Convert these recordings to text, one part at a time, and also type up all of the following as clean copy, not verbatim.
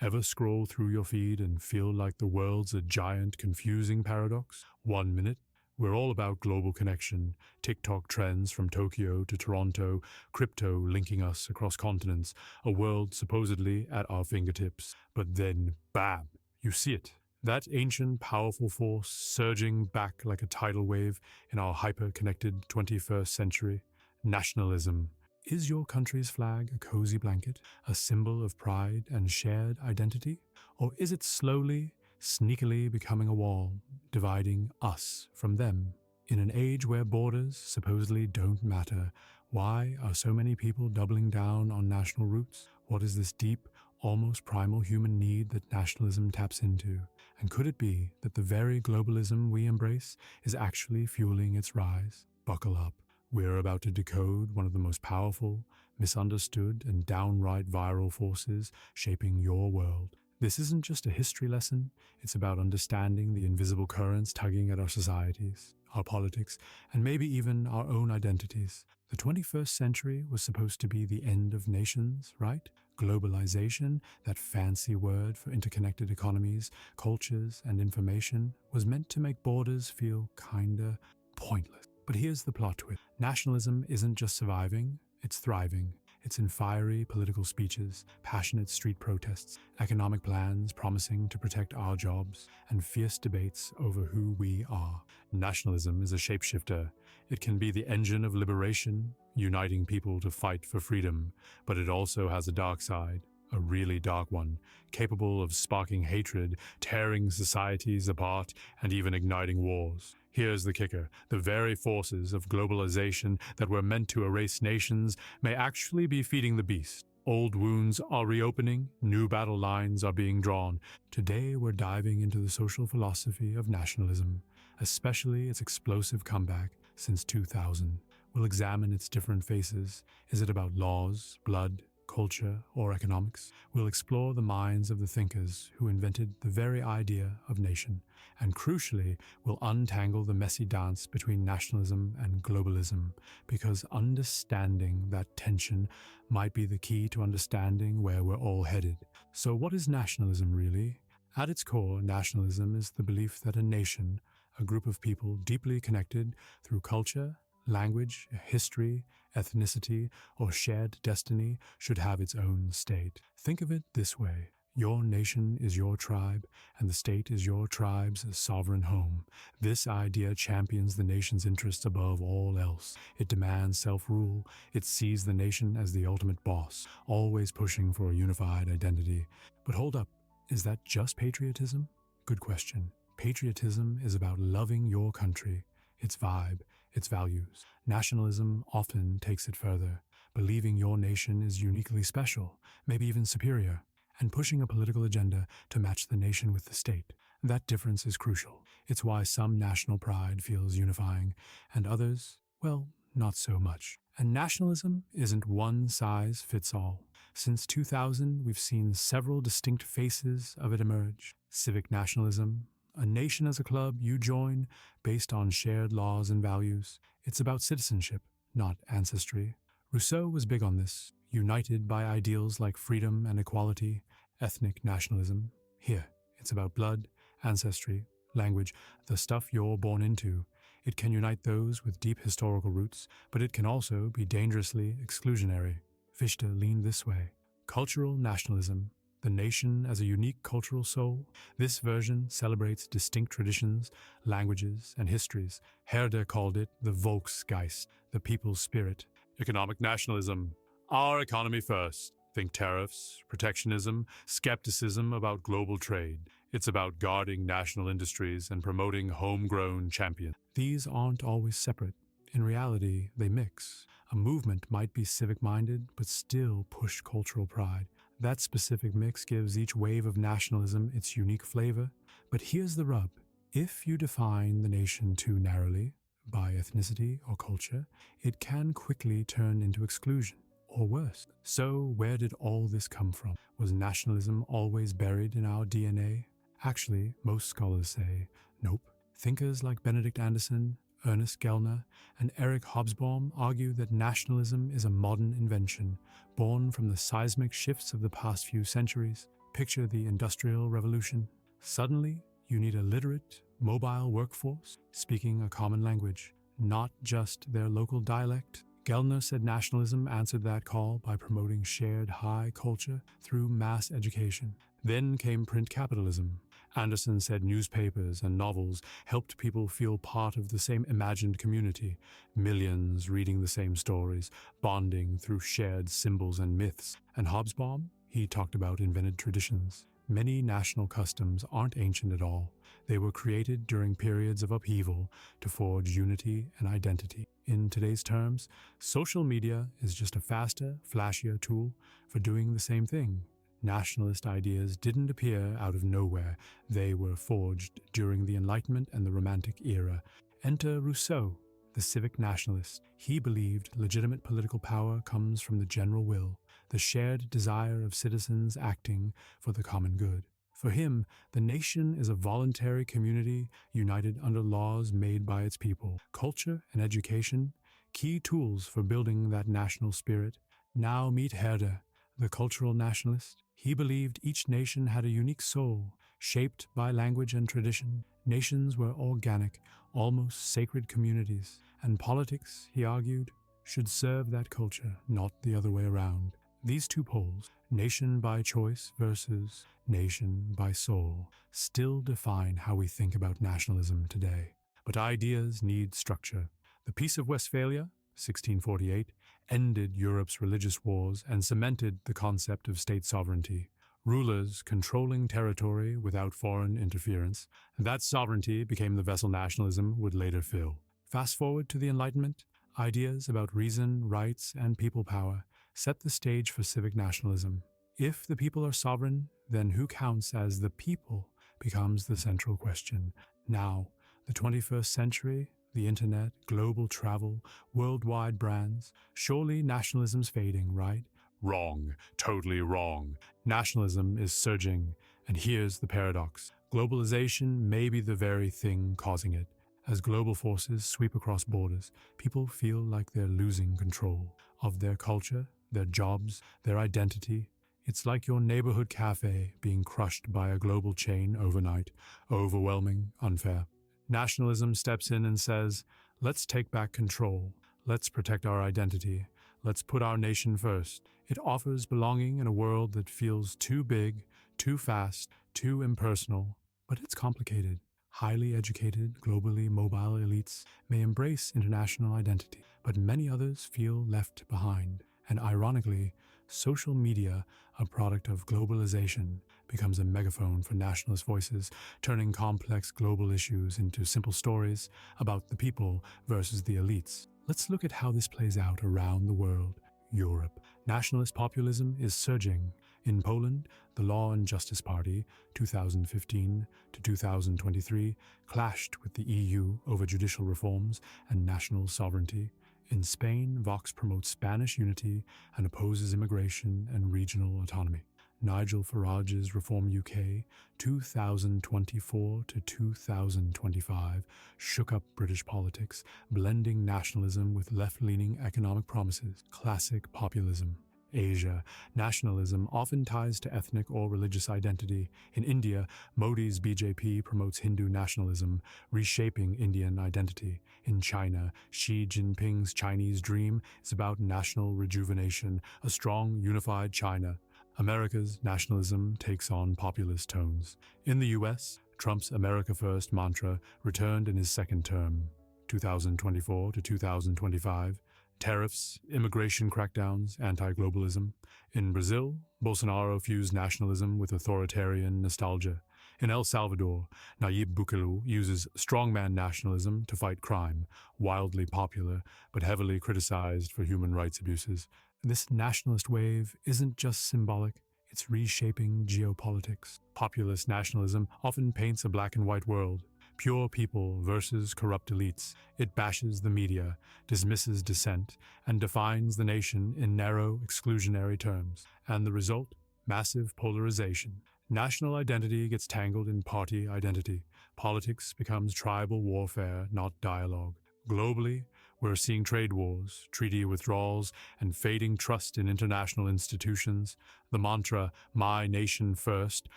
Ever scroll through your feed and feel like the world's a giant, confusing paradox? 1 minute, we're all about global connection, TikTok trends from Tokyo to Toronto, crypto linking us across continents, a world supposedly at our fingertips. But then, bam, you see it. That ancient, powerful force surging back like a tidal wave in our hyper-connected 21st century. Nationalism. Is your country's flag a cozy blanket, a symbol of pride and shared identity? Or is it slowly, sneakily becoming a wall, dividing us from them? In an age where borders supposedly don't matter, why are so many people doubling down on national roots? What is this deep, almost primal human need that nationalism taps into? And could it be that the very globalism we embrace is actually fueling its rise? Buckle up. We're about to decode one of the most powerful, misunderstood, and downright viral forces shaping your world. This isn't just a history lesson, it's about understanding the invisible currents tugging at our societies, our politics, and maybe even our own identities. The 21st century was supposed to be the end of nations, right? Globalization, that fancy word for interconnected economies, cultures, and information, was meant to make borders feel kinda pointless. But here's the plot twist. Nationalism isn't just surviving, it's thriving. It's in fiery political speeches, passionate street protests, economic plans promising to protect our jobs, and fierce debates over who we are. Nationalism is a shapeshifter. It can be the engine of liberation, uniting people to fight for freedom, but it also has a dark side. A really dark one, capable of sparking hatred, tearing societies apart, and even igniting wars. Here's the kicker. The very forces of globalization that were meant to erase nations may actually be feeding the beast. Old wounds are reopening, new battle lines are being drawn. Today we're diving into the social philosophy of nationalism, especially its explosive comeback since 2000. We'll examine its different faces. Is it about laws, blood, culture, or economics? We'll explore the minds of the thinkers who invented the very idea of nation, and crucially, we'll untangle the messy dance between nationalism and globalism, because understanding that tension might be the key to understanding where we're all headed. So what is nationalism really? At its core, nationalism is the belief that a nation, a group of people deeply connected through culture, language, history, ethnicity, or shared destiny, should have its own state. Think of it this way. Your nation is your tribe, and the state is your tribe's sovereign home. This idea champions the nation's interests above all else. It demands self-rule. It sees the nation as the ultimate boss, always pushing for a unified identity. But hold up, is that just patriotism? Good question. Patriotism is about loving your country, its vibe, its values. Nationalism often takes it further, believing your nation is uniquely special, maybe even superior, and pushing a political agenda to match the nation with the state. That difference is crucial. It's why some national pride feels unifying, and others, well, not so much. And nationalism isn't one size fits all. Since 2000, we've seen several distinct faces of it emerge. Civic nationalism, a nation as a club you join based on shared laws and values. It's about citizenship, not ancestry. Rousseau was big on this, united by ideals like freedom and equality. Ethnic nationalism. Here, it's about blood, ancestry, language, the stuff you're born into. It can unite those with deep historical roots, but it can also be dangerously exclusionary. Fichte leaned this way. Cultural nationalism. The nation as a unique cultural soul. This version celebrates distinct traditions, languages, and histories. Herder called it the Volksgeist, the people's spirit. Economic nationalism. Our economy first. Think tariffs, protectionism, skepticism about global trade. It's about guarding national industries and promoting homegrown champions. These aren't always separate. In reality, they mix. A movement might be civic-minded, but still push cultural pride. That specific mix gives each wave of nationalism its unique flavor. But here's the rub. If you define the nation too narrowly, by ethnicity or culture, it can quickly turn into exclusion, or worse. So where did all this come from? Was nationalism always buried in our DNA? Actually, most scholars say, nope. Thinkers like Benedict Anderson, Ernest Gellner, and Eric Hobsbawm argue that nationalism is a modern invention, born from the seismic shifts of the past few centuries. Picture the Industrial Revolution. Suddenly, you need a literate, mobile workforce speaking a common language, not just their local dialect. Gellner said nationalism answered that call by promoting shared high culture through mass education. Then came print capitalism. Anderson said newspapers and novels helped people feel part of the same imagined community, millions reading the same stories, bonding through shared symbols and myths. And Hobsbawm, he talked about invented traditions. Many national customs aren't ancient at all. They were created during periods of upheaval to forge unity and identity. In today's terms, social media is just a faster, flashier tool for doing the same thing. Nationalist ideas didn't appear out of nowhere. They were forged during the Enlightenment and the Romantic era. Enter Rousseau, the civic nationalist. He believed legitimate political power comes from the general will, the shared desire of citizens acting for the common good. For him, the nation is a voluntary community united under laws made by its people. Culture and education, key tools for building that national spirit. Now meet Herder, the cultural nationalist. He believed each nation had a unique soul, shaped by language and tradition. Nations were organic, almost sacred communities, and politics, he argued, should serve that culture, not the other way around. These two poles, nation by choice versus nation by soul, still define how we think about nationalism today. But ideas need structure. The Peace of Westphalia, 1648, ended Europe's religious wars and cemented the concept of state sovereignty. Rulers controlling territory without foreign interference. That sovereignty became the vessel nationalism would later fill. Fast forward to the Enlightenment, ideas about reason, rights, and people power set the stage for civic nationalism. If the people are sovereign, then who counts as the people becomes the central question. Now, the 21st century, the internet, global travel, worldwide brands, surely nationalism's fading, right? Wrong, totally wrong. Nationalism is surging, and here's the paradox. Globalization may be the very thing causing it. As global forces sweep across borders, people feel like they're losing control of their culture, their jobs, their identity. It's like your neighborhood cafe being crushed by a global chain overnight. Overwhelming, unfair. Nationalism steps in and says, let's take back control. Let's protect our identity. Let's put our nation first. It offers belonging in a world that feels too big, too fast, too impersonal. But it's complicated. Highly educated, globally mobile elites may embrace international identity, but many others feel left behind. And ironically, social media, a product of globalization, becomes a megaphone for nationalist voices, turning complex global issues into simple stories about the people versus the elites. Let's look at how this plays out around the world. Europe. Nationalist populism is surging. In Poland, the Law and Justice Party, 2015 to 2023, clashed with the EU over judicial reforms and national sovereignty. In Spain, Vox promotes Spanish unity and opposes immigration and regional autonomy. Nigel Farage's Reform UK, 2024 to 2025, shook up British politics, blending nationalism with left-leaning economic promises. Classic populism. Asia. Nationalism often ties to ethnic or religious identity. In India, Modi's BJP promotes Hindu nationalism, reshaping Indian identity. In China, Xi Jinping's Chinese dream is about national rejuvenation, a strong, unified China. America's nationalism takes on populist tones. In the U.S., Trump's America First mantra returned in his second term, 2024 to 2025. Tariffs, immigration crackdowns, anti-globalism. In Brazil, Bolsonaro fused nationalism with authoritarian nostalgia. In El Salvador, Nayib Bukele uses strongman nationalism to fight crime, wildly popular but heavily criticized for human rights abuses. This nationalist wave isn't just symbolic, it's reshaping geopolitics. Populist nationalism often paints a black and white world. Pure people versus corrupt elites. It bashes the media, dismisses dissent, and defines the nation in narrow, exclusionary terms. And the result? Massive polarization. National identity gets tangled in party identity. Politics becomes tribal warfare, not dialogue. Globally, We're seeing trade wars, treaty withdrawals, and fading trust in international institutions. The mantra, "My nation first,"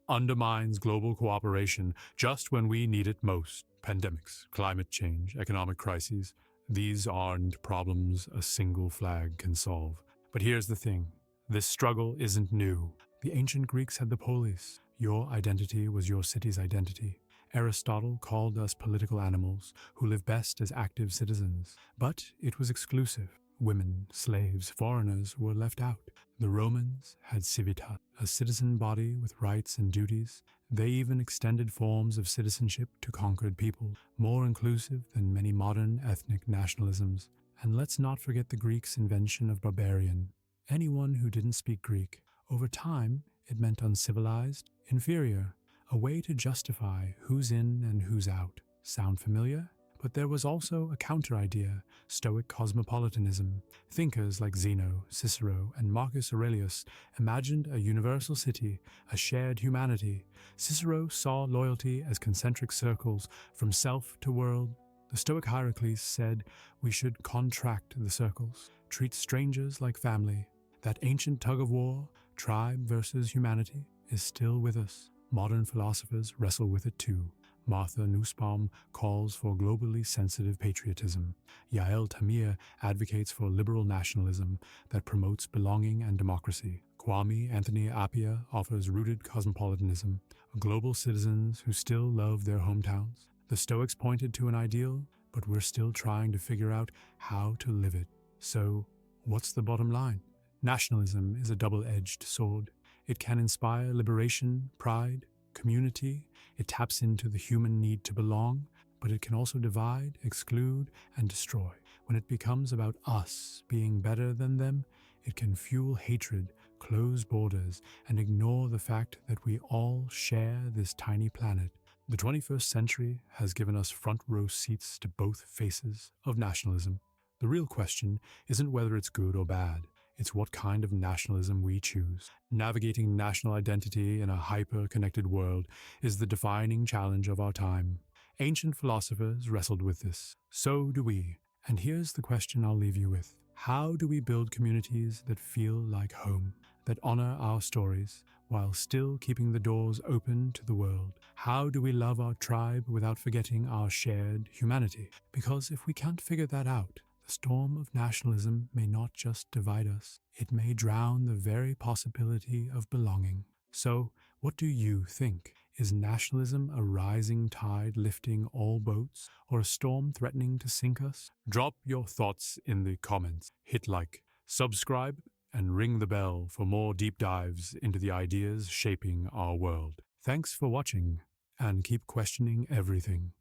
undermines global cooperation just when we need it most. Pandemics, climate change, economic crises. These aren't problems a single flag can solve. But here's the thing. This struggle isn't new. The ancient Greeks had the polis. Your identity was your city's identity. Aristotle called us political animals who live best as active citizens. But it was exclusive. Women, slaves, foreigners were left out. The Romans had civitas, a citizen body with rights and duties. They even extended forms of citizenship to conquered peoples, more inclusive than many modern ethnic nationalisms. And let's not forget the Greeks' invention of barbarian. Anyone who didn't speak Greek. Over time, it meant uncivilized, inferior, a way to justify who's in and who's out. Sound familiar? But there was also a counter-idea, Stoic cosmopolitanism. Thinkers like Zeno, Cicero, and Marcus Aurelius imagined a universal city, a shared humanity. Cicero saw loyalty as concentric circles from self to world. The Stoic Hierocles said we should contract the circles, treat strangers like family. That ancient tug-of-war, tribe versus humanity, is still with us. Modern philosophers wrestle with it too. Martha Nussbaum calls for globally sensitive patriotism. Yael Tamir advocates for liberal nationalism that promotes belonging and democracy. Kwame Anthony Appiah offers rooted cosmopolitanism, global citizens who still love their hometowns. The Stoics pointed to an ideal, but we're still trying to figure out how to live it. So, what's the bottom line? Nationalism is a double-edged sword. It can inspire liberation, pride, community. It taps into the human need to belong, but it can also divide, exclude, and destroy. When it becomes about us being better than them, it can fuel hatred, close borders, and ignore the fact that we all share this tiny planet. The 21st century has given us front-row seats to both faces of nationalism. The real question isn't whether it's good or bad. It's what kind of nationalism we choose. Navigating national identity in a hyper-connected world is the defining challenge of our time. Ancient philosophers wrestled with this. So do we. And here's the question I'll leave you with. How do we build communities that feel like home, that honor our stories, while still keeping the doors open to the world? How do we love our tribe without forgetting our shared humanity? Because if we can't figure that out, the storm of nationalism may not just divide us, it may drown the very possibility of belonging. So, what do you think? Is nationalism a rising tide lifting all boats, or a storm threatening to sink us? Drop your thoughts in the comments, hit like, subscribe, and ring the bell for more deep dives into the ideas shaping our world. Thanks for watching, and keep questioning everything.